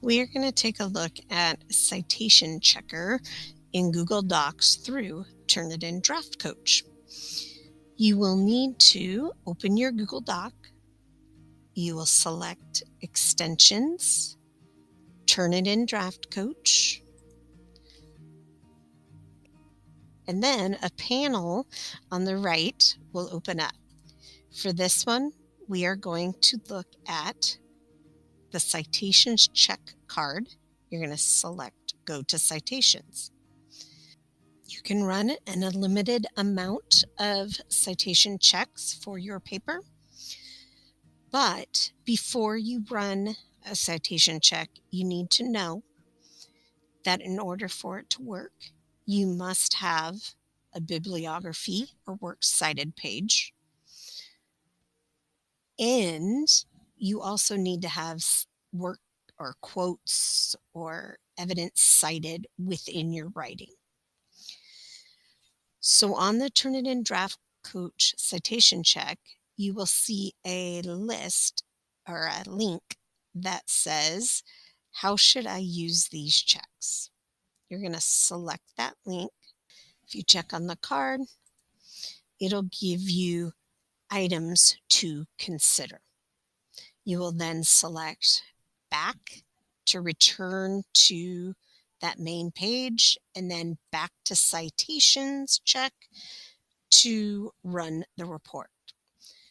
We are going to take a look at Citation Checker in Google Docs through Turnitin Draft Coach. You will need to open your Google Doc. You will select Extensions, Turnitin Draft Coach, and then a panel on the right will open up. For this one, we are going to look at the Citations Check card. You're going to select Go to Citations. You can run an unlimited amount of citation checks for your paper, but before you run a citation check, you need to know that in order for it to work, you must have a bibliography or works cited page, and you also need to have work or quotes or evidence cited within your writing. So on the Turnitin Draft Coach Citation Check, you will see a list or a link that says, how should I use these checks? You're going to select that link. If you check on the card, it'll give you items to consider. You will then select back to return to that main page, and then back to Citations Check to run the report.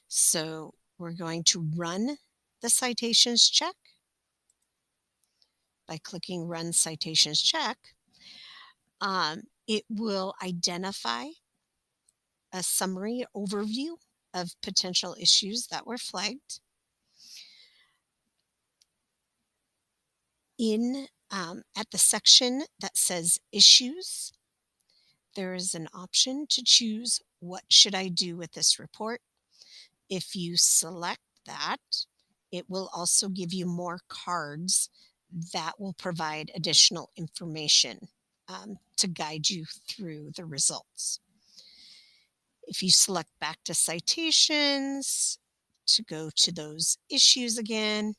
So we're going to run the Citations Check by clicking Run Citations Check. It will identify a summary overview of potential issues that were flagged. At the section that says Issues, there is an option to choose what should I do with this report. If you select that, it will also give you more cards that will provide additional information to guide you through the results. If you select back to Citations to go to those issues again,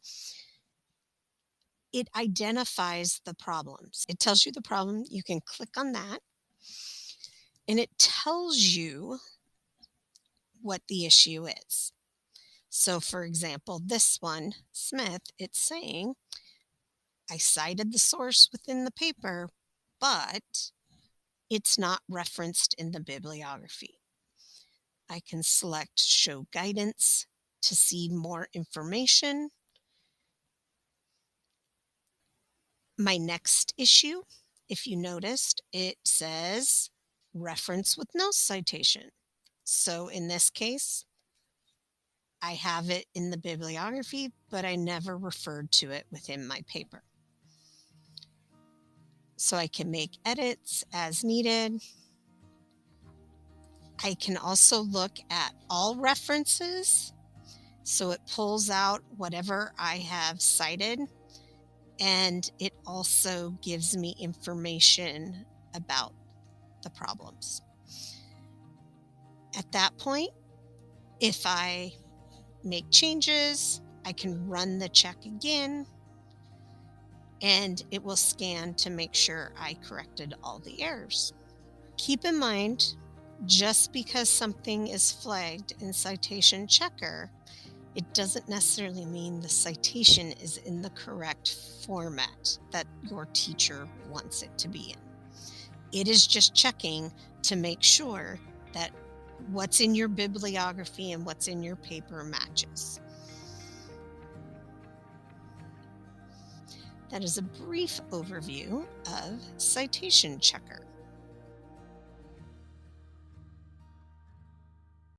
it identifies the problems. It tells you the problem. You can click on that, and it tells you what the issue is. So, for example, this one, Smith, it's saying, I cited the source within the paper, but it's not referenced in the bibliography. I can select Show Guidance to see more information. My next issue, if you noticed, it says reference with no citation. So in this case, I have it in the bibliography, but I never referred to it within my paper. So I can make edits as needed. I can also look at all references. So it pulls out whatever I have cited, and it also gives me information about the problems. At that point, if I make changes, I can run the check again, and it will scan to make sure I corrected all the errors. Keep in mind, just because something is flagged in Citation Checker, it doesn't necessarily mean the citation is in the correct format that your teacher wants it to be in. It is just checking to make sure that what's in your bibliography and what's in your paper matches. That is a brief overview of Citation Checker.